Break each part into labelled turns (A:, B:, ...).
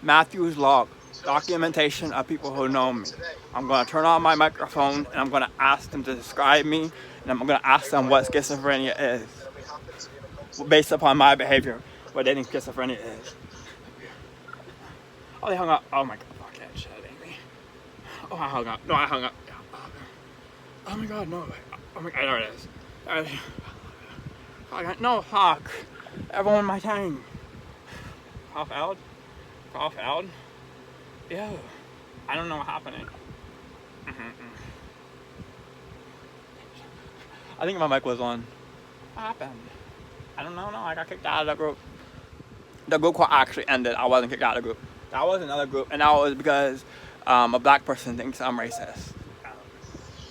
A: Matthew's log, documentation of people who know me. I'm going to turn on my microphone and I'm going to ask them to describe me, and I'm going to ask them what schizophrenia is, based upon my behavior, what they think schizophrenia is. Oh, they hung up. Oh my god, fuck that shit, baby. Oh, I hung up. No, I hung up. Oh my god, no. Oh my god, there it is. No, fuck. Everyone my time. Cough out. Cough out. Ew. I don't know what's happening. I think my mic was on. What happened? I don't know. No, I got kicked out of the group. The group call actually ended. I wasn't kicked out of the group. That was another group, and that was because a black person thinks I'm racist.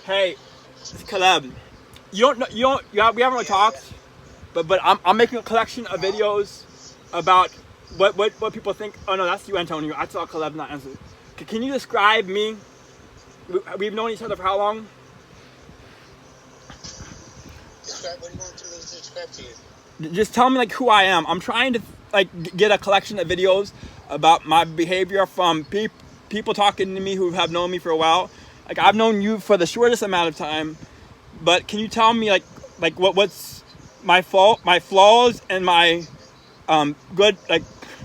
A: Hey, it's Caleb. We haven't really talked, but I'm making a collection of videos about what people think. Oh no, that's you, Antonio. I saw Caleb not answer. Can you describe me? We've known each other for how long?
B: Describe what do you want me to describe to you?
A: Just tell me like who I am. I'm trying to like get a collection of videos about my behavior from people talking to me who have known me for a while. Like I've known you for the shortest amount of time, but can you tell me like what's my fault, my flaws, and my good like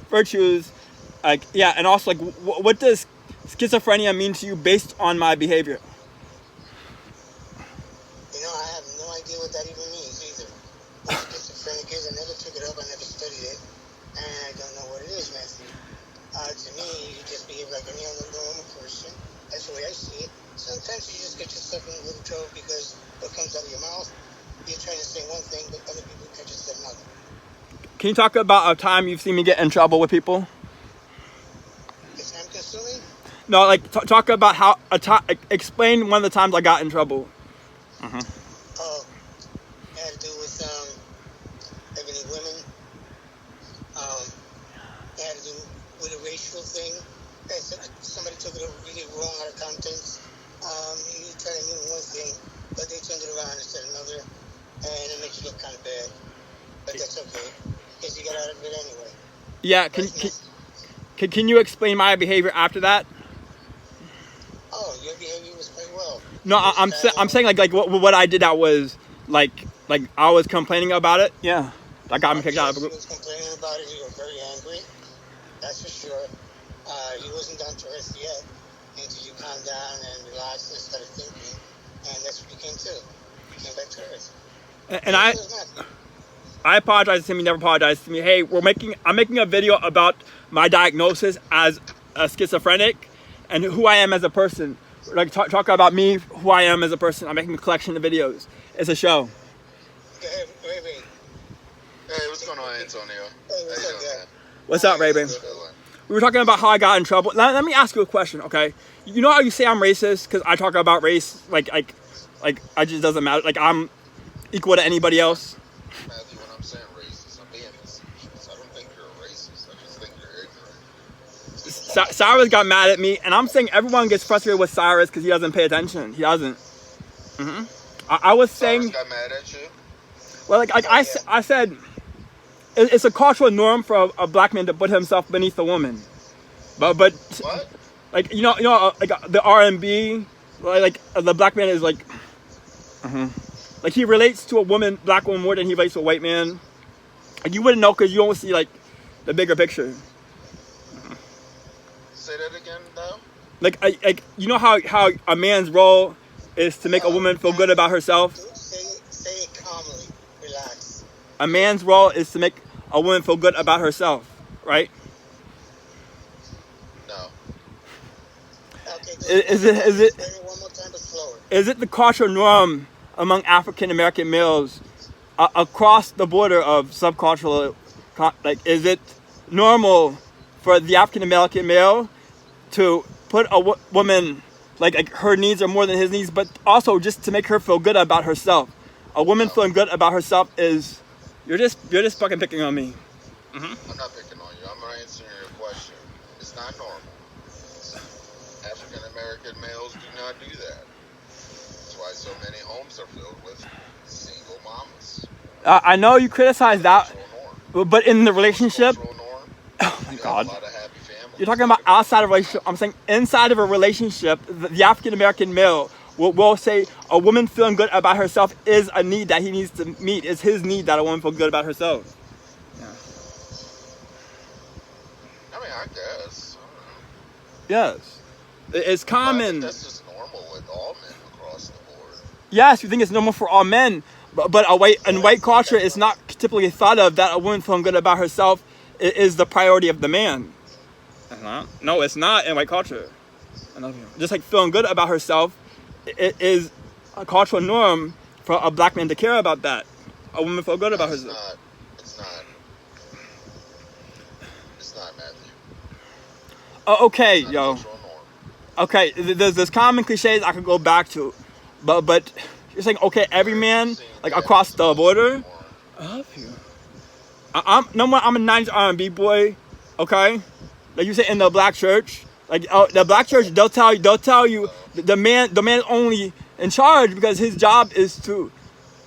A: virtues, like yeah, and also like what does schizophrenia mean to you based on my behavior?
B: You know, I have no idea what that even means either. What schizophrenic is, I never took it up, I never studied it, and I don't know what it is, Matthew. To me, you just behave like any other normal person. That's the way I see it. Sometimes you just get yourself in a little trouble because what comes out of your mouth, you're trying to say one thing, but other people catch you say another.
A: Can you talk about a time you've seen me get in trouble with people?
B: It's time consuming?
A: No, like talk about how explain one of the times I got in trouble.
B: Oh, it had to do with everything women. It had to do with a racial thing. Somebody took it really wrong out of context. You try to mean one thing, but they turned it around and said another, and it makes you look kind of bad. But that's okay, because you got out of it anyway.
A: Yeah, can you explain my behavior after that?
B: Oh, your behavior was quite well.
A: No, I'm saying like what I did that was like I was complaining about it. Yeah, that got me kicked out of the group.
B: You was complaining about it. You were very angry. That's for sure. You wasn't down to earth yet until you calmed down and relaxed and started thinking, and that's what you came to. You came back to earth.
A: And I apologize to him. He never apologized to me. Hey, I'm making a video about my diagnosis as a schizophrenic and who I am as a person. Like talk about me, who I am as a person. I'm making a collection of videos. It's a show.
B: Hey, Ray.
C: Hey, what's going on, Antonio?
B: Hey, what's up, guy?
A: What's up, Ray? We were talking about how I got in trouble. Let me ask you a question, okay? You know how you say I'm racist because I talk about race like I just doesn't matter. Like I'm equal to anybody else.
C: Matthew, when I'm saying racist, I'm being facetious. I don't think you're a racist. I just think you're ignorant.
A: Cyrus got mad at me, and I'm saying everyone gets frustrated with Cyrus because he doesn't pay attention. He doesn't. I was saying.
C: Cyrus got mad at you?
A: Well, I said, it's a cultural norm for a black man to put himself beneath a woman, but
C: What?
A: like you know like the R&B, like the black man is like he relates to a black woman more than he relates to a white man. Like you wouldn't know because you don't see like the bigger picture.
C: Say that again, though.
A: Like you know how a man's role is to make a woman feel good about herself.
B: Say it calmly. Relax.
A: A man's role is to make a woman feel good about herself, right?
C: No.
B: Okay,
A: Is it
B: one more time, but slower.
A: is it the cultural norm among African American males across the border of subcultural, like is it normal for the African American male to put a woman like her needs are more than his needs, but also just to make her feel good about herself? A woman feeling good about herself is you're just fucking picking on me.
C: I'm not picking on you. I'm answering your question. It's not normal. African American males do not do that. That's why so many homes are filled with single mamas.
A: I know you criticize that,
C: Cultural norm.
A: but in the relationship,
C: Cultural norm.
A: oh my
C: You have
A: god.
C: a lot of happy families.
A: You're talking about outside of a relationship. I'm saying inside of a relationship, the African American male will say a woman feeling good about herself is a need that he needs to meet. It's his need that a woman feel good about herself. Yeah.
C: I mean, I guess. I don't know.
A: Yes. It's
C: But I think
A: common.
C: that's just normal with all men across the board.
A: Yes, you think it's normal for all men, but in white culture, it's not typically thought of that a woman feeling good about herself is the priority of the man. No, it's not in white culture. Just like feeling good about herself, it is a cultural norm for a black man to care about that. A woman feel good about herself.
C: It's not, Matthew.
A: Oh, okay,
C: It's not a
A: yo.
C: cultural norm.
A: Okay, there's common cliches I could go back to, but you're saying okay, every man like across the border. I love you. I'm a '90s R&B boy, okay. Like you say in the black church, like the black church, they'll tell you the man only in charge because his job is to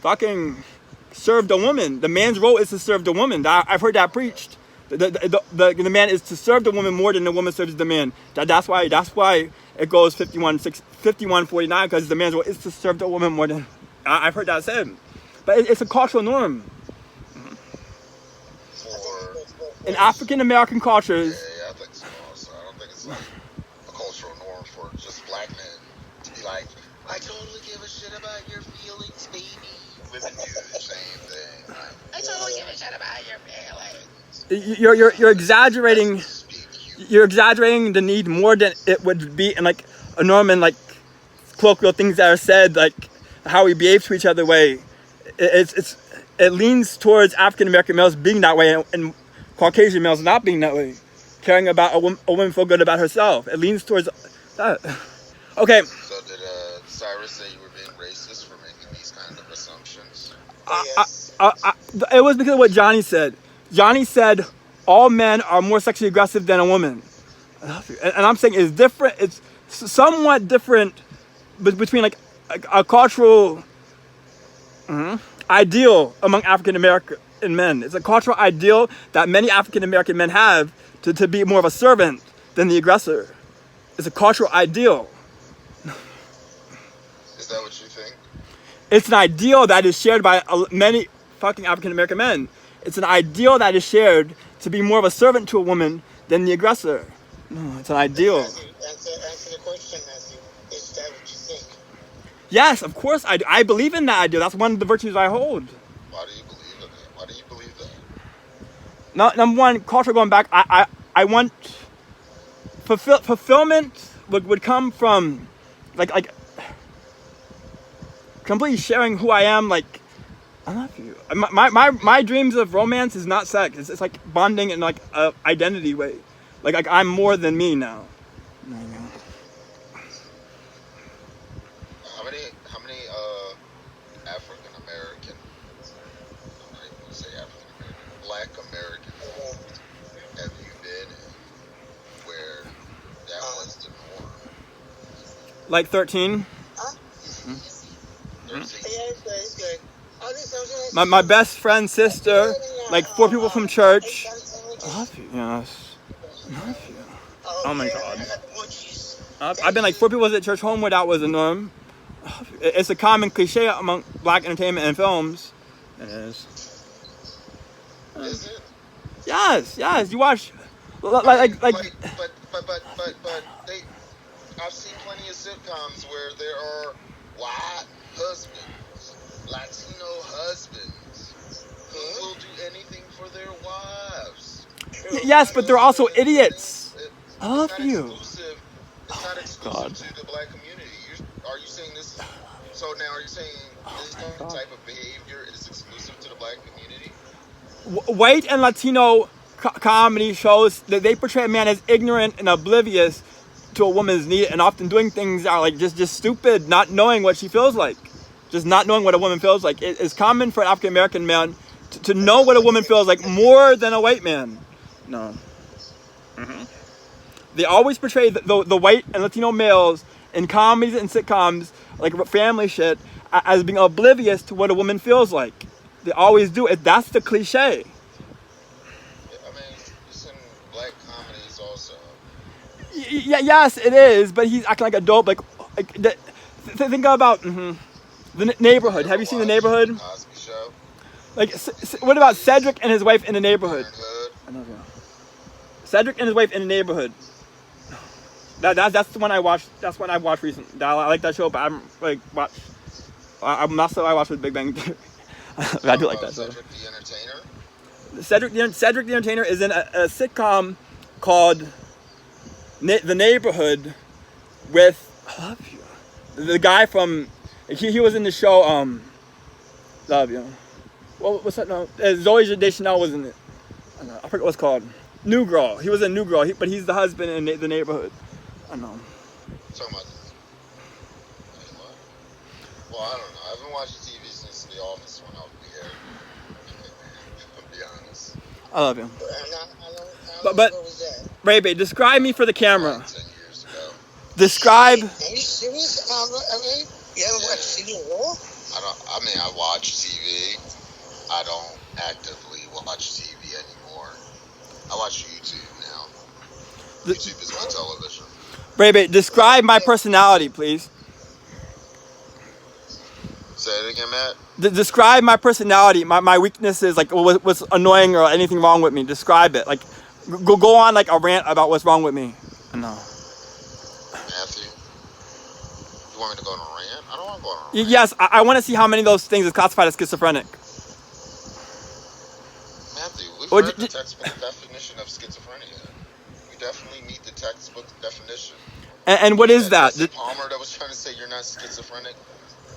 A: fucking serve the woman. The man's role is to serve the woman. I've heard that preached. The man is to serve the woman more than the woman serves the man. That's why it goes 51-49 because the man's role is to serve the woman more than. I've heard that said, but it's a cultural norm. In African American cultures.
C: Yeah, I think so. Also, I don't think it's like a cultural norm for just black men to be like, I totally give a shit about your feelings, baby. Women do the same thing. Like, I totally give a shit about your feelings.
A: You're exaggerating. You're exaggerating the need more than it would be in like a norm and like colloquial things that are said, like how we behave to each other way. It leans towards African American males being that way and Caucasian males not being that way, caring about a woman feel good about herself. It leans towards that. Okay.
C: So did Cyrus say you were being racist for making these kind of assumptions?
A: It was because of what Johnny said. Johnny said all men are more sexually aggressive than a woman. And I'm saying it's different. It's somewhat different between like a cultural ideal among African American men. It's a cultural ideal that many African American men have to be more of a servant than the aggressor. It's a cultural ideal.
C: Is that what you think?
A: It's an ideal that is shared by many fucking African American men. It's an ideal that is shared to be more of a servant to a woman than the aggressor. No, it's an ideal.
B: Answer the question, Matthew. Is that what you think?
A: Yes, of course I believe in that ideal. That's one of the virtues I hold.
C: Why do you believe in that? Why do you believe that?
A: No, number one, culture going back, I want fulfillment would come from like completely sharing who I am. Like I love you. My dreams of romance is not sex. It's like bonding in like a identity way. Like I'm more than me now.
C: How many African American, I'm not even gonna say African American, Black American have you been in where that was the norm?
A: Like 13.
B: Yeah, it's good.
A: My best friend's sister, like 4 people from church. I love you. Yes. I love you. Oh my God. I've been like 4 people at church home where that was the norm. It's a common cliche among black entertainment and films. It is.
C: Is it?
A: Yes. You watch like.
C: But they. I've seen plenty of sitcoms where there are white husbands, Latino husbands who will do anything for their wives.
A: Yes, but they're also idiots. I love you.
C: It's not exclusive to the black community. Are you saying this? So now, are you saying this type of behavior is exclusive to the black community?
A: White and Latino comedy shows that they portray a man as ignorant and oblivious to a woman's need, and often doing things that are like just stupid, not knowing what she feels like, just not knowing what a woman feels like. It is common for an African American man to know what a woman feels like more than a white man. No. They always portray the white and Latino males in comedies and sitcoms, like family shit, as being oblivious to what a woman feels like. They always do it. That's the cliche.
C: I mean, it's in black comedies also.
A: Yes, it is, but he's acting like a dope. Think about the neighborhood. Have you seen the neighborhood?
C: Cosby Show.
A: Like, what about Cedric and his wife in the neighborhood?
C: Parenthood.
A: I know, yeah. Cedric and his wife in the neighborhood. That's the one I watched. That's one I watched recently. I like that show, but I'm like watch. I'm not so I watched with Big Bang Theory. I do like that show.
C: Cedric the Entertainer.
A: Cedric the Entertainer is in a sitcom called The Neighborhood with the guy from he was in the show Love You. Well, what's that? No, Zoe Deschanel was in it. I forget what it's called. New Girl. He was in New Girl, but he's the husband in The Neighborhood. I know.
C: Talking about. Well, I don't know. I haven't watched TV since The Office went off the air. To be honest.
A: I love you.
B: But
A: But Ray Bay, describe me for the camera.
C: 10 years ago.
A: Describe.
B: Are you serious? You haven't watched TV at all?
C: I mean, I watch TV. I don't actively watch TV anymore. I watch YouTube now. YouTube is my television.
A: Ray Bay, describe my personality, please.
C: Say it again, Matt.
A: Describe my personality, my weaknesses, like what's annoying or anything wrong with me. Describe it. Like, go on like a rant about what's wrong with me. I know.
C: Matthew, you want me to go on a rant? I don't want to go on a rant.
A: Yes, I want to see how many of those things is classified as schizophrenic.
C: Matthew, we've
A: Or
C: read
A: d-
C: the textbook definition of schizophrenia. We definitely meet the textbook definition.
A: And what is that?
C: Jesse Palmer that was trying to say you're not schizophrenic.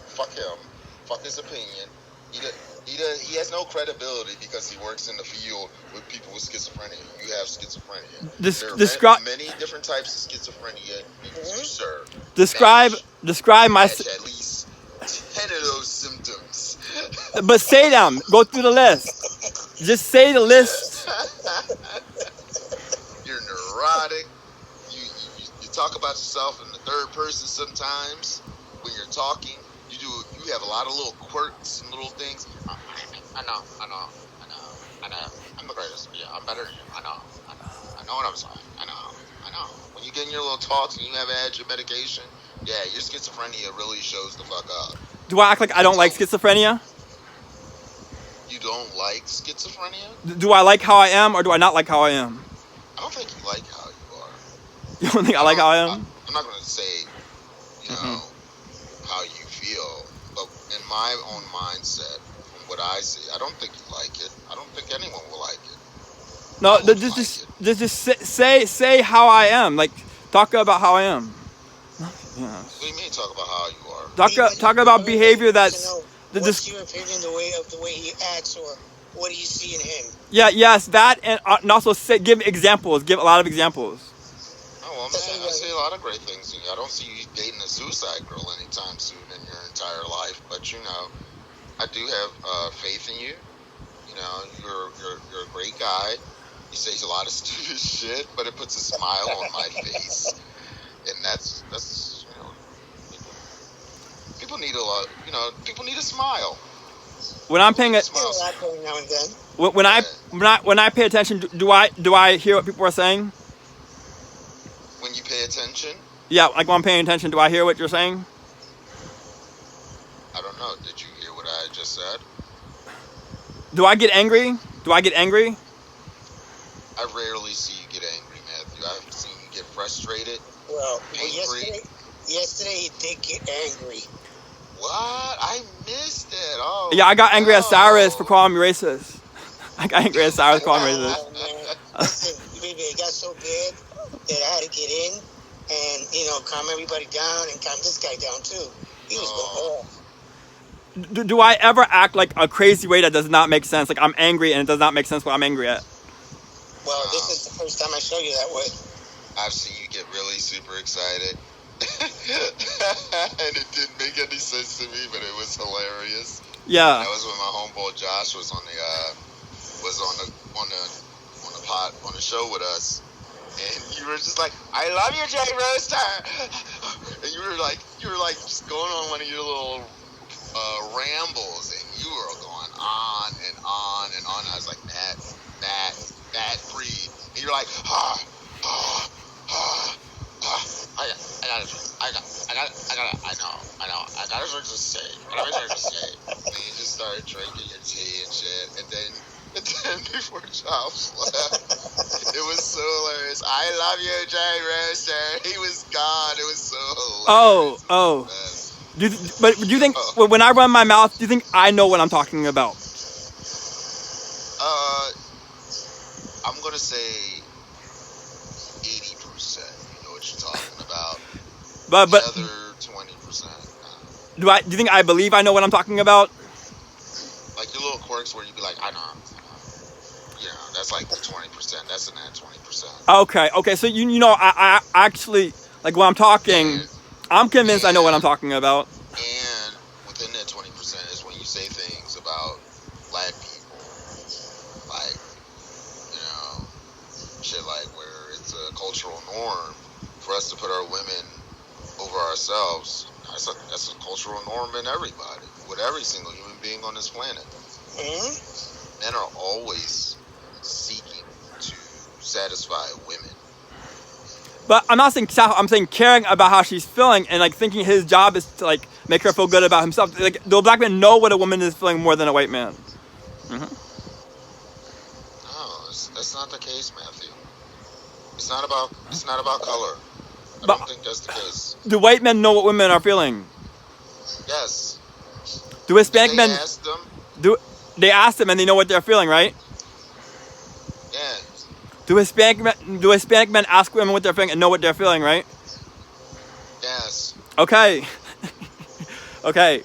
C: Fuck him. Fuck his opinion. He has no credibility because he works in the field with people with schizophrenia. You have schizophrenia. There are many different types of schizophrenia you serve.
A: Describe my.
C: Match at least 10 of those symptoms.
A: But say them. Go through the list. Just say the list.
C: You're neurotic. You talk about yourself in the third person sometimes when you're talking. You have a lot of little quirks and little things. I know. I'm the greatest. Yeah, I'm better than you. I know what I'm saying. I know. When you get in your little talks and you haven't had your medication, yeah, your schizophrenia really shows the fuck up.
A: Do I act like I don't like schizophrenia?
C: You don't like schizophrenia?
A: Do I like how I am or do I not like how I am?
C: I don't think you like how you are.
A: You don't think I like how I am?
C: I'm not going to say, how you feel, but in my own mindset, from what I see, I don't think you like it. I don't think anyone will like it.
A: No, just say how I am. Like, talk about how I am.
C: What do you mean talk about how you are?
A: Talk about behavior that's.
B: What's your opinion the way he acts, or what do you see in him?
A: Yeah, yes, that, and also give examples. Give a lot of examples.
C: Oh, well, man, I see a lot of great things in you. I don't see you dating a suicide girl anytime soon in your entire life, but I do have faith in you. You're a great guy. You say a lot of stupid shit, but it puts a smile on my face, and that's people need a lot. People need a smile.
A: When I'm paying when I pay attention, do I hear what people are saying?
C: When you pay attention?
A: Yeah, like when I'm paying attention, do I hear what you're saying?
C: I don't know. Did you hear what I just said?
A: Do I get angry?
C: I rarely see you get angry, Matthew. I've seen you get frustrated.
B: Well,
C: angry.
B: Yesterday he did get angry.
C: What? I missed it. Oh.
A: Yeah, I got angry at Cyrus for calling me racist. I got angry at Cyrus calling me racist.
B: Oh, man. Listen, baby, it got so bad that I had to get in and, calm everybody down and calm this guy down, too. He was going off.
A: Do I ever act like a crazy way that does not make sense? Like I'm angry and it does not make sense what I'm angry at?
B: Well, this is the first time I show you that way.
C: I've seen you get really super excited. And it didn't make any sense to me, but it was hilarious.
A: Yeah.
C: That was when my homeboy Josh was on the show with us, and you were just like, "I love you, Jay Roaster," and you were like just going on one of your little rambles, and you were going on and on and on. I was like, Matt, breathe. And you're like, mouth. It was so hilarious. I love you, Jay Rooster. He was gone. It was so hilarious.
A: Oh. But do you think when I run my mouth, do you think I know what I'm talking about?
C: I'm gonna say 80%. You know what you're talking about.
A: But
C: the other 20%.
A: Do you think I believe I know what I'm talking about?
C: Like your little quirks where you be like, I know. You know, that's like the 20%. That's in that 20%.
A: Okay. So you know, I actually, like when I'm talking, I'm convinced I know what I'm talking about.
C: And within that 20% is when you say things about black people, like, you know, shit like where it's a cultural norm for us to put our women over ourselves. That's a cultural norm in everybody, with every single human being on this planet.
B: Mm-hmm.
C: Men are always seeking to satisfy women.
A: But I'm not saying I'm saying caring about how she's feeling and like thinking his job is to like make her feel good about himself. Like, do a black man know what a woman is feeling more than a white man?
C: No, that's not the case, Matthew. It's not about color. I don't think that's the case.
A: Do white men know what women are feeling?
C: Yes.
A: Do Hispanic men
C: ask them?
A: They ask them and they know what they're feeling, right?
C: Yeah.
A: Do Hispanic men ask women what they're feeling and know what they're feeling, right?
C: Yes.
A: Okay. Okay.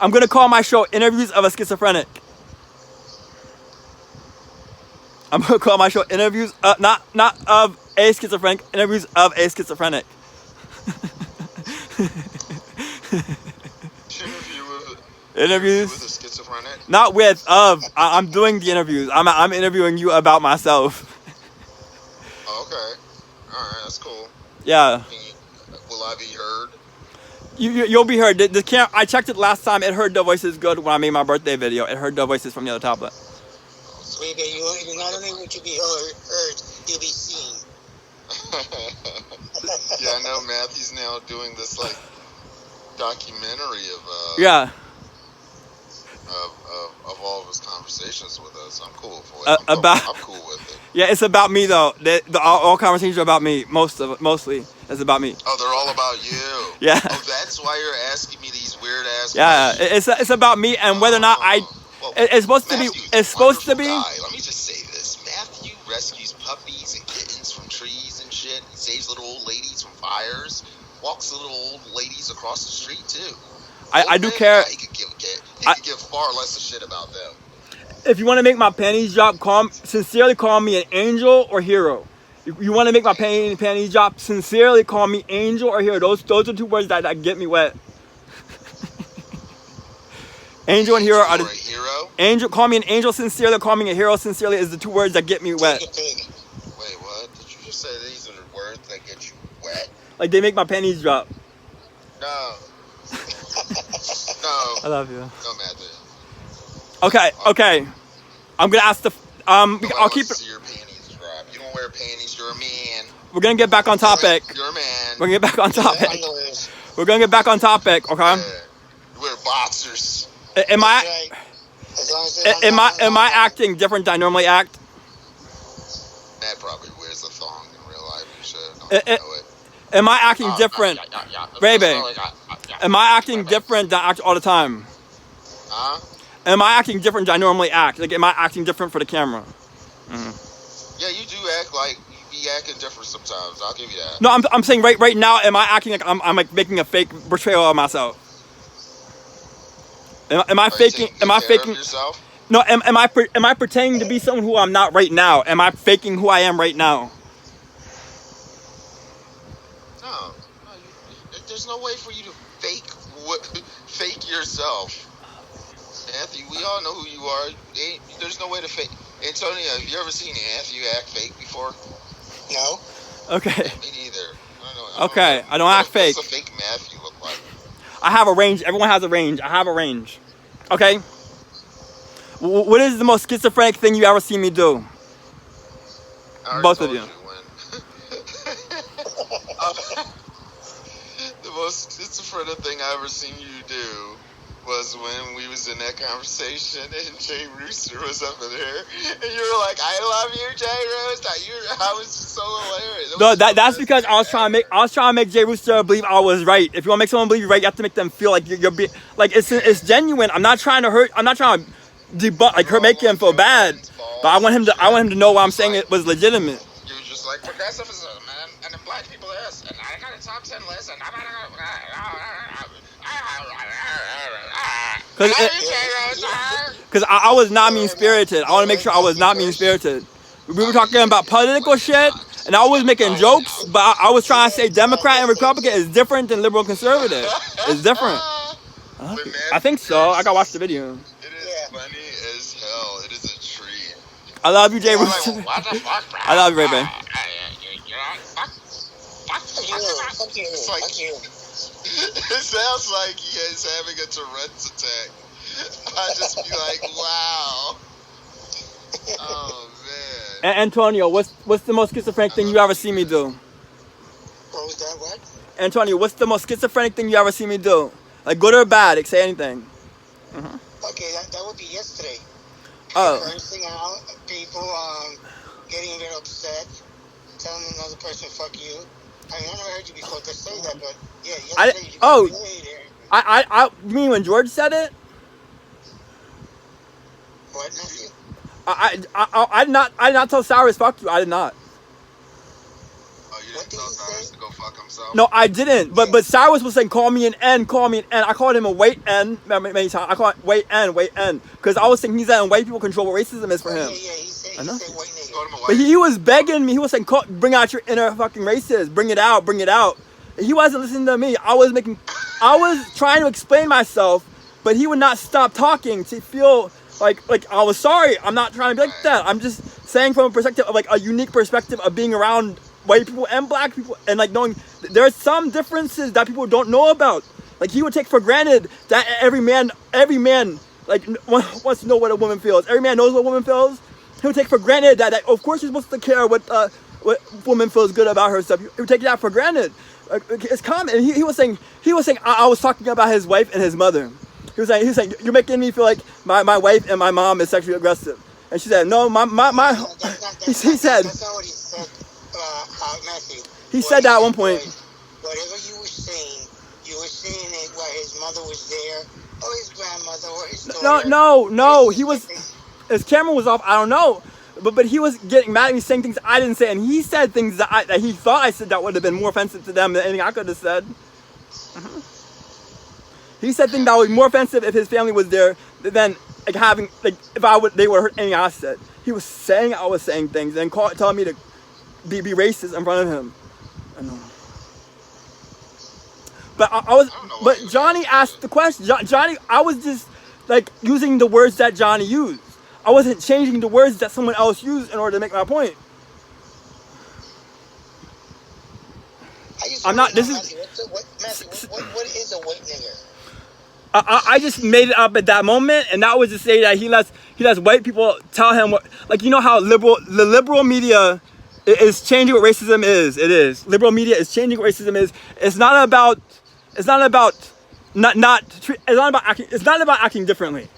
A: I'm gonna call my show "Interviews of a Schizophrenic." I'm gonna call my show "Interviews," not of a schizophrenic. Interviews of a schizophrenic. Interviews
C: with a schizophrenic?
A: Not with, of. I'm doing the interviews. I'm interviewing you about myself.
C: Oh, okay. Alright, that's cool.
A: Yeah.
C: Will I be heard?
A: You'll be heard. I checked it last time. It heard the voices good when I made my birthday video. It heard the voices from the other tablet.
B: Wait, you not only would you be heard, you'll be seen.
C: Yeah, I know Matthew's now doing this like documentary of of all of his conversations with us. I'm cool for it. I'm cool with it.
A: Yeah, it's about me though. All conversations are about me. Mostly, it's about me.
C: Oh, they're all about you.
A: Yeah.
C: Oh, that's why you're asking me these weird ass
A: questions. Yeah, it's about me and whether or not it's supposed to be. It's supposed to be.
C: Let me just say this: Matthew rescues puppies and kittens from trees and shit. He saves little old ladies from fires. Walks the little old ladies across the street too.
A: I do care.
C: He could give far less a shit about them.
A: If you want to make my panties drop, sincerely call me an angel or hero. You want to make my panties drop, sincerely call me angel or hero. Those are two words that get me wet. Angel and hero are the
C: hero?
A: Angel. Call me an angel sincerely. Call me a hero sincerely is the two words that get me wet.
C: Wait, what? Did you just say these are the words that get you wet?
A: Like they make my panties drop.
C: No.
A: I love you.
C: No, Matthew.
A: Okay. I'm gonna ask I'll keep it.
C: Your panties drop. You don't wear panties. You're a man.
A: We're gonna get back on topic.
C: You're a man.
A: We're gonna get back on topic. Okay.
C: Yeah. You wear boxers.
A: Am I acting different than I normally act?
C: Matt probably wears a thong in real life. You should know it.
A: Am I acting different? Baby. Am I acting different than I act all the time?
C: Huh?
A: Am I acting different than I normally act? Like, am I acting different for the camera?
C: Mm-hmm. Yeah, you do act like you be acting different sometimes. I'll give you that.
A: No, I'm saying right now, am I acting like I'm like making a fake portrayal of myself? Am I faking? Am I faking?
C: Yourself?
A: No, am I pretending to be someone who I'm not right now? Am I faking who I am right now?
C: No, there's no way for you to fake yourself. Matthew, we all know who you are. There's no way to fake. Antonio, have you ever seen Matthew act fake before?
B: No.
A: Okay.
C: Me neither.
A: I don't act fake.
C: What's a fake Matthew look like?
A: I have a range. Everyone has a range. I have a range. Okay. What is the most schizophrenic thing you ever seen me do? Both of you.
C: The most schizophrenic thing I ever seen you do was when we was in that conversation and Jay Rooster was up in there and you were like, I love you, Jay Rooster. I was so hilarious.
A: No, that's because I was trying to make Jay Rooster believe I was right. If you want to make someone believe you're right, you have to make them feel like you're being like it's genuine. I'm not trying to hurt. I'm not trying to debunk like her making him feel bad. But I want him to know what I'm saying it was legitimate.
C: You're just like progressivism and the black people is and I got a top 10 list and
A: Because I was not mean-spirited. I want to make sure I was not mean-spirited. We were talking about political shit, and I was making jokes, but I was trying to say Democrat and Republican is different than liberal and conservative. It's different. I think so. I gotta watch the video.
C: It is funny as hell. It is a treat.
A: I love you, Jay Rooster.
C: What the fuck, bro?
A: I love you, Ray-Ban.
B: Fuck you.
C: It's like,
B: Fuck you.
C: it sounds like he is having a Tourette's attack. I just be like, wow. Oh man.
A: Antonio, what's the most schizophrenic thing you ever see me do?
B: What was that? What?
A: Antonio, what's the most schizophrenic thing you ever see me do? Like good or bad? Like, say anything.
B: Okay, that would be yesterday.
A: Oh.
B: Cursing out people, getting very upset, telling another person "fuck you." I mean, I never heard you before to say that, but yeah, yesterday you got really there.
A: You mean when George said it?
B: What, nephew?
A: I did not tell Cyrus fuck you. I did not.
C: Oh, you didn't tell Cyrus to go fuck himself?
A: No, I didn't. But Cyrus was saying, call me an N. I called him a white N many times. I called it white N. Because I was thinking he's letting white people control what racism is for him.
B: Yeah, he said white nigga.
A: But he was begging me. He was saying, bring out your inner fucking racist. Bring it out. He wasn't listening to me. I was trying to explain myself, but he would not stop talking to feel like I was sorry. I'm not trying to be like that. I'm just saying from a perspective of like a unique perspective of being around white people and black people and like knowing there's some differences that people don't know about. Like he would take for granted that every man like wants to know what a woman feels. Every man knows what a woman feels. He would take for granted that of course you're supposed to care what woman feels good about herself. He would take that for granted. It's common. And he was saying I was talking about his wife and his mother. He was saying you're making me feel like my wife and my mom is sexually aggressive. And she said no, he said.
B: That's not what he said, Matthew.
A: He said that at one point.
B: Whatever you were saying it while his mother was there, or his grandmother, or his daughter.
A: No. He was. His camera was off. I don't know. But he was getting mad at me saying things I didn't say, and he said things that he thought I said that would have been more offensive to them than anything I could have said. He said things that would be more offensive if his family was there than like having like if they would have heard anything I said. He was saying I was saying things and telling me to be racist in front of him. I know. But Johnny asked the question. Johnny, I was just like using the words that Johnny used. I wasn't changing the words that someone else used in order to make my point. I'm not. This is.
B: What is a white nigger?
A: I just made it up at that moment, and that was to say that he lets white people tell him what, like, you know how the liberal media is changing what racism is. It is. Liberal media is changing what racism is. It's not about acting differently.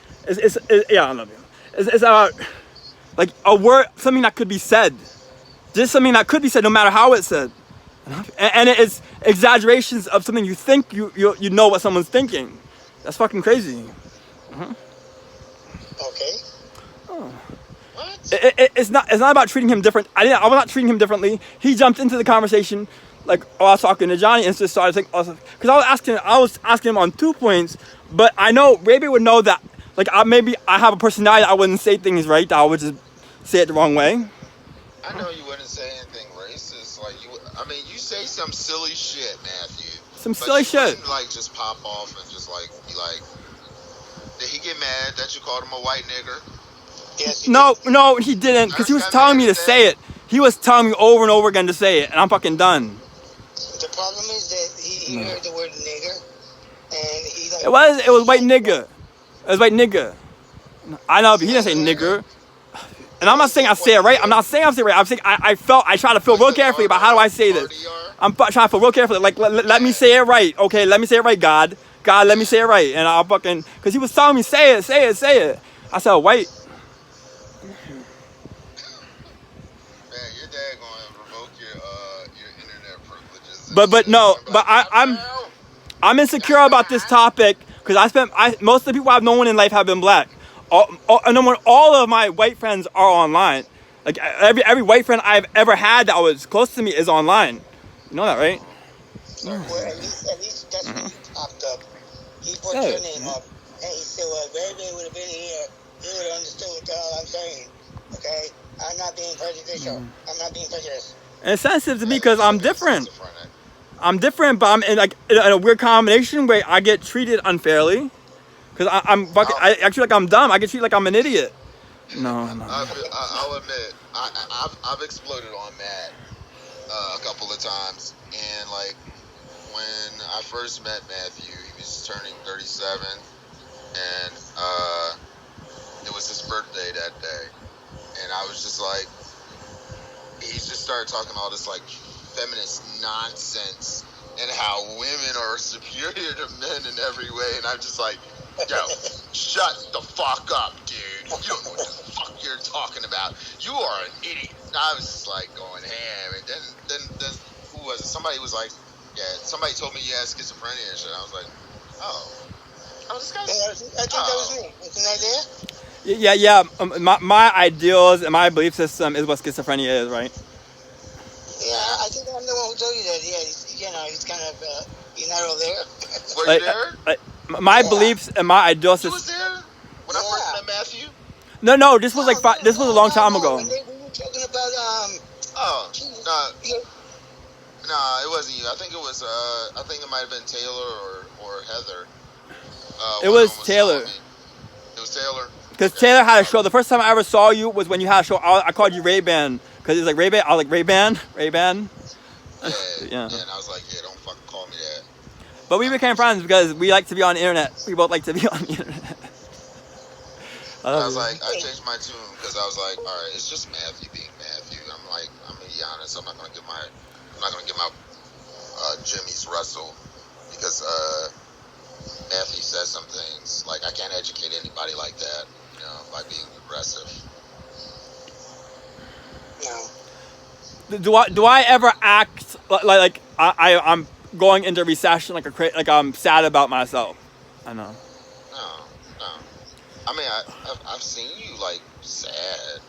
A: Yeah, I love you. It's about like a word, something that could be said, just something that could be said no matter how it's said, and it's exaggerations of something you think you know what someone's thinking. That's fucking crazy.
B: Okay.
A: Oh. What? It's not about treating him different. I was not treating him differently. He jumped into the conversation like I was talking to Johnny and just started saying because I was asking him on 2 points, but I know Ray-Ban would know that like maybe I have a personality that I wouldn't say things right. That I would just say it the wrong way.
C: I know you wouldn't say anything racist. Like you say some silly shit, Matthew.
A: Some silly shit.
C: Like just pop off and just like be like, did he get mad that you called him a white nigger?
B: Yes,
A: no, he didn't, because he was telling me to say it. He was telling me over and over again to say it, and I'm fucking done.
B: The problem is that he heard the word nigger, and he like.
A: It was white nigga. It was white nigga. I know, but he didn't say nigger. And I'm not saying I say it right. I'm not saying I say it right. I'm saying I try to feel real carefully about how do I say this. I'm trying to feel real carefully. Like, let me say it right. Okay, let me say it right, God. God, let me say it right. And I'll fucking, because he was telling me, say it. I said, wait.
C: Man, your dad gonna revoke your internet privileges.
A: But no, but
C: I'm
A: I'm insecure about this topic because most of the people I've known in life have been black. All of my white friends are online. Like every white friend I've ever had that was close to me is online. You know that, right?
B: Well, at least that's when he popped up. He put your name up, and he said, "Well, if everybody would have been here, he would have understood what the hell I'm saying." Okay, I'm not being prejudicial. I'm not being prejudiced.
A: And it's sensitive to me because I'm different. I'm different, but I'm in a weird combination where I get treated unfairly. Because I actually like I'm dumb. I get treated like I'm an idiot. No.
C: I'll admit, I've exploded on Matt a couple of times, and like when I first met Matthew, he was turning 37, and it was his birthday that day, and I was just like, he just started talking all this like feminist nonsense and how women are superior to men in every way, and I'm just like, yo, shut the fuck up, dude. You don't know what the fuck you're talking about. You are an idiot. I was just like going ham, and then who was it? Somebody was like, yeah, somebody told me you had schizophrenia and shit. I was like, oh, this guy's.
B: I think that was me. Wasn't that there?
A: Yeah. My ideals and my belief system is what schizophrenia is, right?
B: Yeah, I think I'm the one who told you that. Yeah, he's kind of, you're not all there.
C: Were you there?
A: My beliefs and my ideal system.
C: You was there when I first met Matthew?
A: No, this was this was a long time ago.
B: When we were talking about,
C: No, it wasn't you. I think it was, I think it might have been Taylor or Heather.
A: It was Taylor.
C: It was Taylor?
A: Because Taylor had a show. The first time I ever saw you was when you had a show. I called you Ray-Ban. Because it's like Ray-Ban. I was like, Ray-Ban?
C: Yeah, and I was like, yeah, don't fucking call me that.
A: But we became friends because we like to be on the internet. We both like to be on the internet.
C: I was like, I changed my tune because I was like, all right, it's just Matthew being Matthew. I'm gonna be honest. I'm not gonna give my Jimmy's Russell because Matthew says some things like I can't educate anybody like that, by being aggressive.
B: No.
A: Do I ever act like I'm going into recession like I'm sad about myself? I know.
C: No. I mean, I've seen you like sad.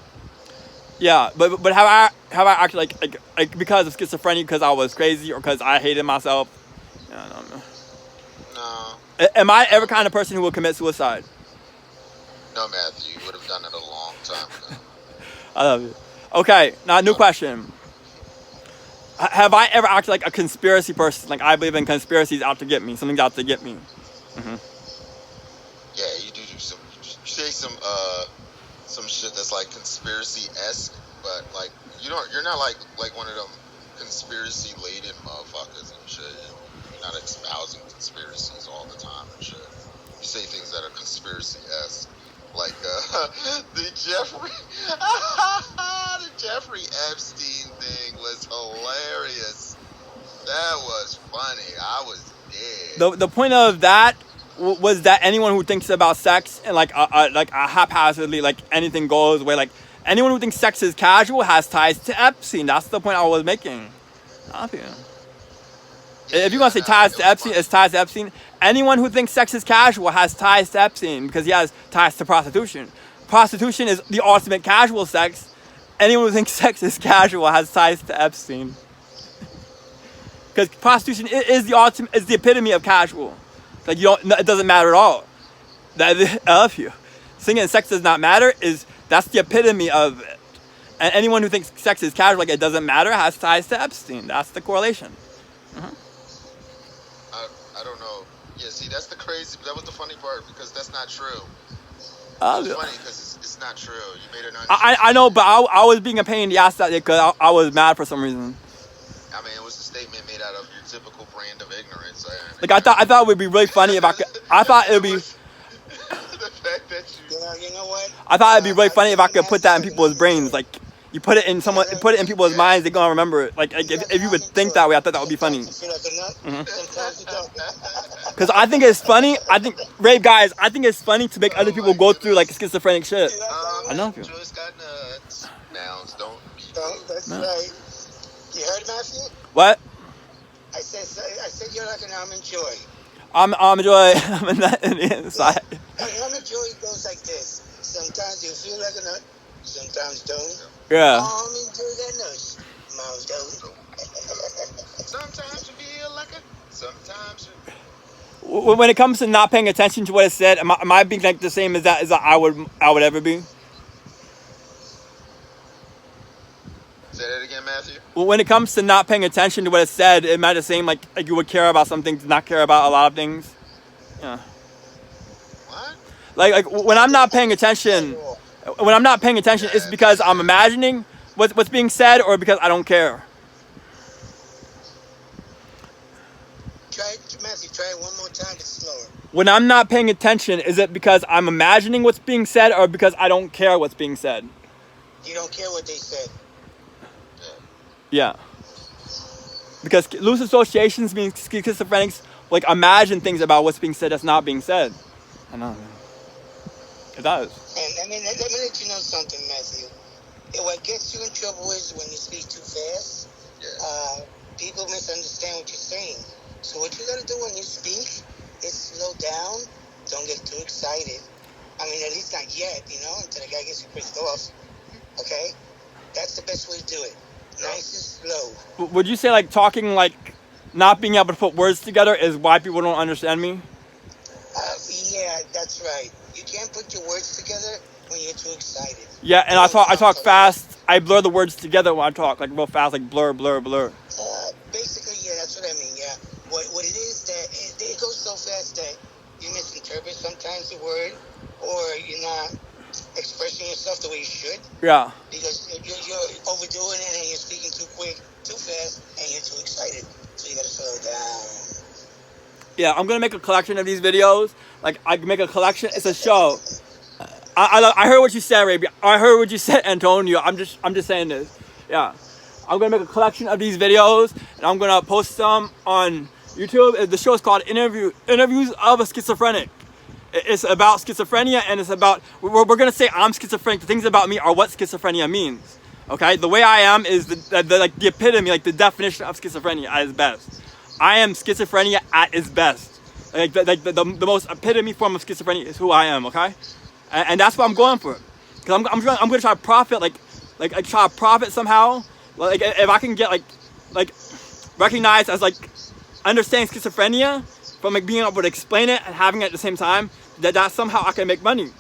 A: Yeah, but have I acted like because of schizophrenia, because I was crazy, or because I hated myself? I don't know.
C: No.
A: Am I ever kind of person who will commit suicide?
C: No, Matthew, you would have done it a long time ago.
A: I love you. Okay, now new question. Have I ever acted like a conspiracy person? Like I believe in conspiracies out to get me. Something's out to get me. Mm-hmm.
C: Yeah, you do some. You say some shit that's like conspiracy-esque, but like you're not like one of them conspiracy-laden motherfuckers and shit. You're not espousing conspiracies all the time and shit. You say things that are conspiracy-esque. Like the Jeffrey Epstein thing was hilarious. That was funny. I was dead.
A: The point of that was that anyone who thinks about sex and like haphazardly, like anything goes, where like anyone who thinks sex is casual has ties to Epstein. That's the point I was making. If you want to say ties to Epstein, it's ties to Epstein. Anyone who thinks sex is casual has ties to Epstein because he has ties to prostitution. Prostitution is the ultimate casual sex. Anyone who thinks sex is casual has ties to Epstein. Because prostitution is the epitome of casual. Like it doesn't matter at all. I love you. Saying sex does not matter that's the epitome of it. And anyone who thinks sex is casual, like it doesn't matter, has ties to Epstein. That's the correlation. Mm-hmm.
C: I don't know. Yeah, see, that's the crazy. That was the funny part because that's not true. It's funny because it's not true. You made it.
A: I know, but I was being a pain in the ass that day because I was mad for some reason.
C: I mean, it was a statement made out of your typical brand of ignorance.
A: Like I thought it would be really funny if I could. I thought it would be.
C: The fact that
B: you know what?
A: I thought it'd be really funny if I could put that in people's brains. Like you put it in people's minds, they're gonna remember it. Like if you would think that way, I thought that would be funny.
B: Sometimes you don't.
A: Because I think it's funny. I think, Ray, guys, I think it's funny to make other people go through like schizophrenic shit. I know.
C: Joyce got nuts. Nouns don't be
B: That's
A: No.
B: right. You heard, Matthew?
A: What?
B: I said you're like an almond joy.
A: I'm joy. I'm in that in the inside.
B: An almond joy goes like this. Sometimes you feel like a nut, sometimes don't.
A: Yeah.
B: Almond joy got nuts, moms don't.
C: Sometimes you feel like a. Sometimes you.
A: When it comes to not paying attention to what is said, am I being like the same as that I would ever be?
C: Say that again, Matthew.
A: When it comes to not paying attention to what is said, am I the same like you would care about some things, not care about a lot of things? Yeah.
C: What?
A: Like when I'm not paying attention, it's because I'm imagining what's being said or because I don't care.
B: Matthew, try it one more time, but slower.
A: When I'm not paying attention, is it because I'm imagining what's being said or because I don't care what's being said?
B: You don't care what they said.
A: Yeah. Because loose associations mean schizophrenics like imagine things about what's being said that's not being said. I know. It does.
B: And let me let you know something, Matthew. What gets you in trouble is when you speak too fast.
C: Yeah.
B: People misunderstand what you're saying. So what you gotta do when you speak is slow down. Don't get too excited. I mean, at least not yet, until the guy gets you pissed off. Okay? That's the best way to do it. Nice and slow.
A: Would you say like talking like not being able to put words together is why people don't understand me?
B: Yeah, that's right. You can't put your words together when you're too excited.
A: Yeah, and I talk fast. I blur the words together when I talk, like real fast, like blur.
B: Basically, yeah, that's what I mean, yeah. What it is that it goes so fast that you misinterpret sometimes the word, or you're not expressing yourself the way you should.
A: Yeah.
B: Because you're overdoing it and you're speaking too quick, too fast, and you're too excited. So you gotta slow down.
A: Yeah, I'm gonna make a collection of these videos. Like I can make a collection. It's a show. I heard what you said, Ray. I heard what you said, Antonio. I'm just saying this. Yeah. I'm gonna make a collection of these videos and I'm gonna post them on YouTube. The show is called Interviews of a Schizophrenic. It's about schizophrenia and it's about we're gonna say I'm schizophrenic. The things about me are what schizophrenia means. Okay, the way I am is the epitome, like the definition of schizophrenia at its best. I am schizophrenia at its best. Like the most epitome form of schizophrenia is who I am. Okay, and that's what I'm going for. Cause I'm gonna try to profit like try to profit somehow. Like if I can get like recognized as like understanding schizophrenia from like being able to explain it and having it at the same time, that somehow I can make money.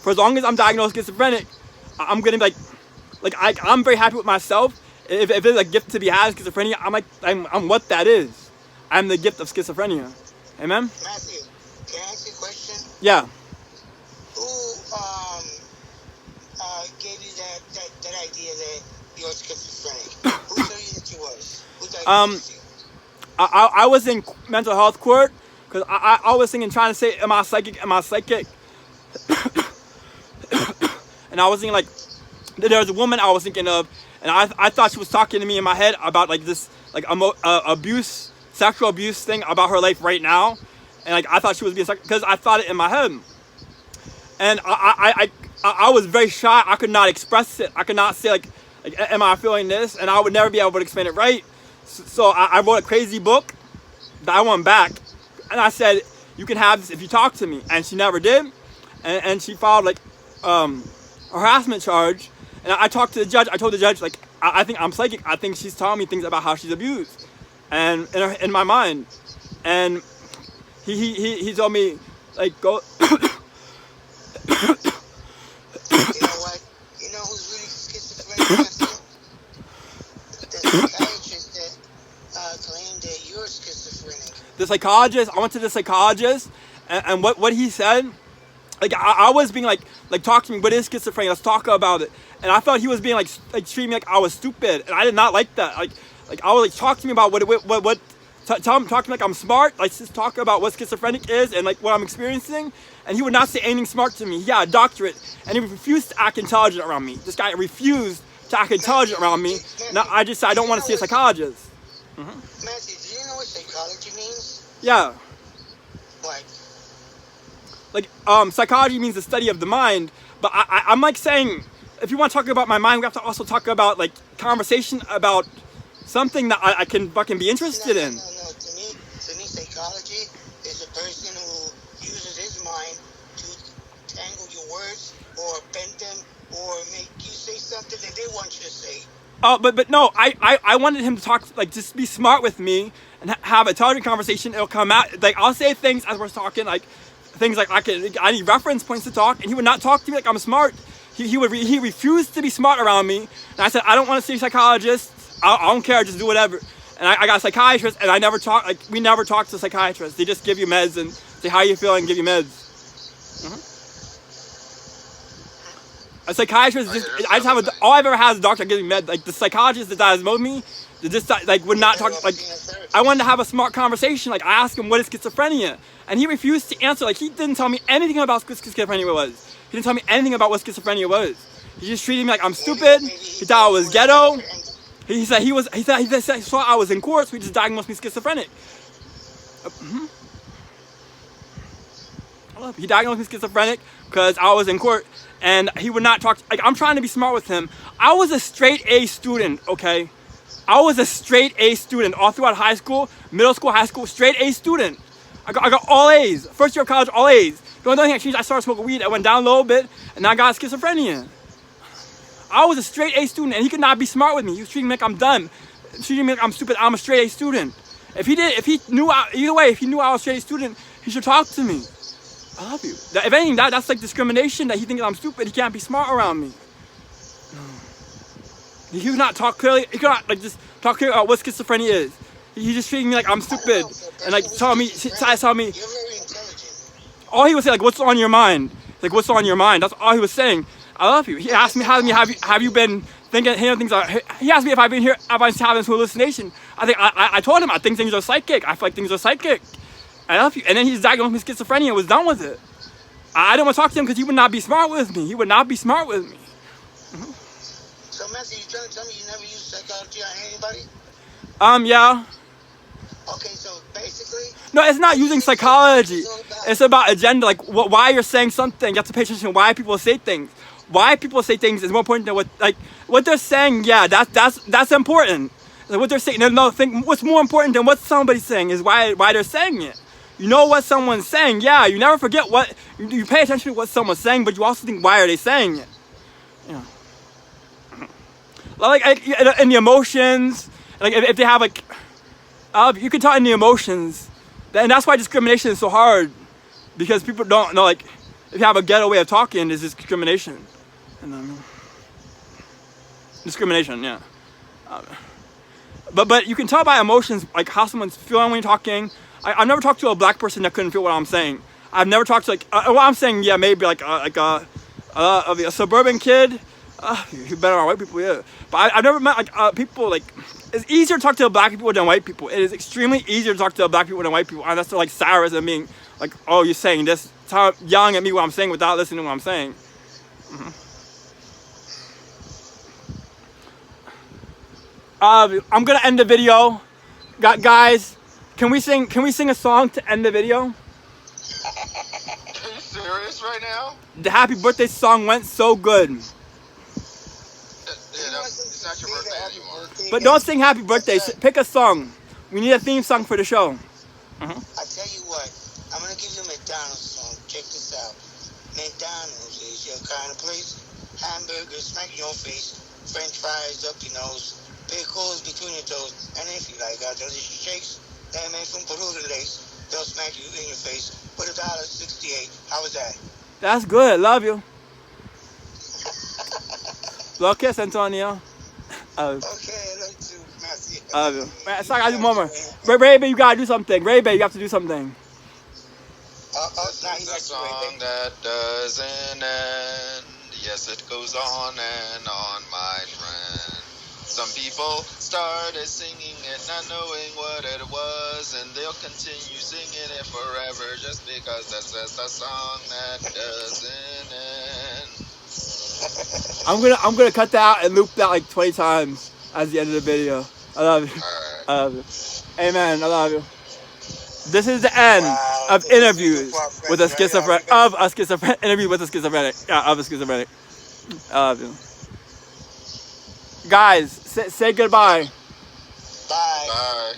A: For as long as I'm diagnosed schizophrenic, I'm gonna be I'm very happy with myself. If there's a gift to be had, schizophrenia, I'm what that is. I'm the gift of schizophrenia. Amen.
B: Matthew, can I ask you a question?
A: Yeah.
B: Who gave you that idea that you're schizophrenic? Who told you that you was? Who diagnosed you?
A: I was in mental health court because I was thinking, trying to say, am I psychic? Am I psychic? And I was thinking like, there was a woman I was thinking of, and I thought she was talking to me in my head about like this like abuse, sexual abuse thing about her life right now, and like I thought she was being psychic because I thought it in my head, and I was very shy. I could not express it. I could not say like am I feeling this, and I would never be able to explain it right. So I wrote a crazy book that I want back, and I said, you can have this if you talk to me, and she never did, and she filed like a harassment charge, and I talked to the judge. I told the judge like I think I'm psychic. I think she's telling me things about how she's abused, and in my mind, and he told me like go.
B: You know what? You know who's really schizophrenic? The psychiatrist that claimed that you're schizophrenic.
A: The psychologist. I went to the psychologist, and what he said, like I was being like talk to me. What is schizophrenia? Let's talk about it. And I thought he was being like treating me like I was stupid, and I did not like that. Like I was like talk to me about what tell him, talk to me like I'm smart. Like just talk about what schizophrenic is and like what I'm experiencing. And he would not say anything smart to me. He got a doctorate, and he refused to act intelligent around me. This guy refused to act intelligent around me. Now I don't want to see a psychologist.
B: Matthew, do you know what psychology means?
A: Yeah. like psychology means the study of the mind, but I'm like saying, if you want to talk about my mind, we have to also talk about like conversation about something that I can fucking be interested in.
B: No. To me, psychology is a person who uses his mind to tangle your words or bend them or make you say something that they want you to say.
A: But no, I wanted him to talk, like, just be smart with me and have a intelligent conversation. It'll come out, like, I'll say things as we're talking, like, things like I need reference points to talk, and he would not talk to me like I'm smart. He refused to be smart around me, and I said, I don't want to see a psychologist. I don't care, just do whatever. And I got a psychiatrist, and we never talk to psychiatrists. They just give you meds and say, how you feeling, and give you meds. A psychiatrist, all I've ever had is a doctor give me meds. Like, the psychologist that diagnosed me, they just, like, would not talk, like, I wanted to have a smart conversation. Like, I asked him, what is schizophrenia? And he refused to answer. Like, he didn't tell me anything about what schizophrenia was. He didn't tell me anything about what schizophrenia was. He just treated me like I'm stupid. He thought I was ghetto. He said he saw I was in court, so he just diagnosed me schizophrenic. He diagnosed me schizophrenic because I was in court, and he would not talk. Like, I'm trying to be smart with him. I was a straight A student, okay? I was a straight A student all throughout high school, middle school, high school, straight A student. I got all A's. First year of college, all A's. The only thing I changed, I started smoking weed. I went down a little bit, and I got schizophrenia. I was a straight A student, and he could not be smart with me. He was treating me like I'm dumb, treating me like I'm stupid. I'm a straight A student. If he knew I was a straight A student, he should talk to me. I love you. If anything, that's like discrimination, that he thinks I'm stupid. He can't be smart around me. He could not talk clearly. He could not, like, just talk clearly about what schizophrenia is. He just treating me like I'm stupid, and like telling me.
B: You're very intelligent.
A: All he would say, like, what's on your mind? Like, what's on your mind? That's all he was saying. I love you. He asked me, have you been thinking, things are, he asked me if I've been here, have I having this hallucination? I told him, I think things are psychic. I feel like things are psychic. I love you. And then he diagnosed me with schizophrenia and was done with it. I didn't want to talk to him because he would not be smart with me. He would not be smart with me.
B: So, Matthew, you trying to tell me you never use psychology on anybody?
A: Yeah.
B: Okay, so basically...
A: No, it's not using psychology. It's about agenda, like why you're saying something. You have to pay attention to why people say things. Why people say things is more important than what they're saying. Yeah, that's important. Like, what they're saying. No, what's more important than what somebody's saying is why they're saying it. You know what someone's saying. Yeah, you never forget what you pay attention to what someone's saying, but you also think, why are they saying it? Yeah. Like in the emotions, like if they have like, you can tell in the emotions, and that's why discrimination is so hard, because people don't know, like, if you have a ghetto way of talking, is discrimination. And discrimination, yeah. But you can tell by emotions, like how someone's feeling when you're talking. I've never talked to a black person that couldn't feel what I'm saying. I've never talked to what I'm saying. Yeah, maybe like a suburban kid. You better on white people, yeah. But I've never met like people like. It's easier to talk to black people than white people. It is extremely easier to talk to black people than white people. And that's like Cyrus and being like, oh, you're saying this, yelling at me what I'm saying without listening to what I'm saying. I'm gonna end the video. Guys, can we sing a song to end the video?
C: Are you serious right now?
A: The happy birthday song went so good.
C: It's not your birthday anymore.
A: But don't sing happy birthday. Pick a song. We need a theme song for the show.
B: I tell you what, I'm gonna give you a McDonald's song. Check this out. McDonald's is your kind of place. Hamburgers smack your face. French fries up your nose. Pickles between your toes. And if you like our delicious shakes, they're made from Peru lace. They'll smack you in your face with $1.68. How was that?
A: That's good. Love you. Love kiss, Antonio.
B: Okay, I love you, Matthew.
A: I love you. Sorry, I gotta do more. Ray, you gotta do something. Ray, you have to do something.
C: This is a song that doesn't end. Yes, it goes on and on, my friend. Some people started singing it, not knowing what it was, and they'll continue singing it forever just because that's just a song that doesn't end.
A: I'm gonna cut that out and loop that like 20 times as the end of the video. I love you.
C: All right.
A: I love you. Amen. I love you. This is the end
B: Wow,
A: of
B: so this is the
A: interviews
B: part,
A: with a
B: Professor.
A: schizophrenic. Of a schizophrenic interview with a schizophrenic. Yeah, of a schizophrenic. I love you, guys. Say goodbye.
B: Bye.
C: Bye.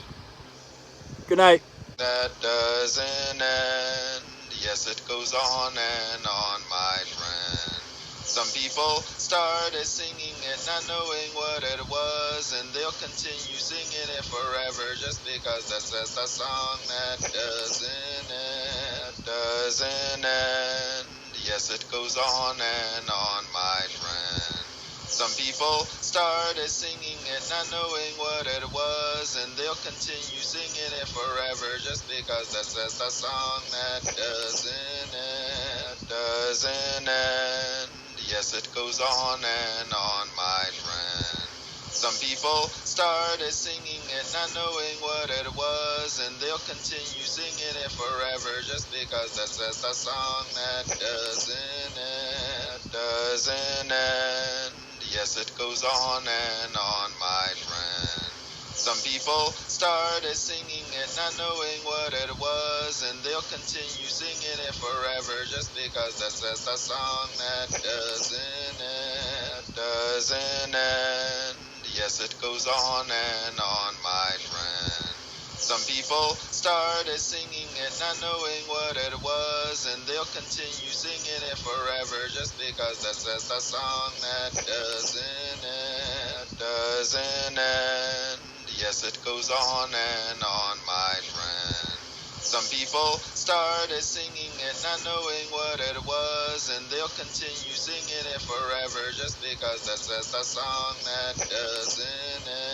A: Good night.
C: That doesn't end. Yes, it goes on and on, my friend. Some people started singing it, not knowing what it was, and they'll continue singing it forever just because that's the song that doesn't end. Doesn't end. Yes, it goes on and on, my friend. Some people started singing it, not knowing what it was, and they'll continue singing it forever just because that's the song that doesn't end. Doesn't end. Yes, it goes on and on, my friend. Some people started singing it, not knowing what it was, and they'll continue singing it forever just because that's the song that doesn't end. Doesn't end. Yes, it goes on and on, my friend. Some people started singing it, not knowing what it was, and they'll continue singing it forever just because that's the song that doesn't end. Doesn't end. Yes, it goes on and on, my friend. Some people started singing it, not knowing what it was, and they'll continue singing it forever just because that's the song that doesn't end. Doesn't end. Yes, it goes on and on, my friend. Some people started singing it, not knowing what it was, and they'll continue singing it forever just because that's the song that doesn't end.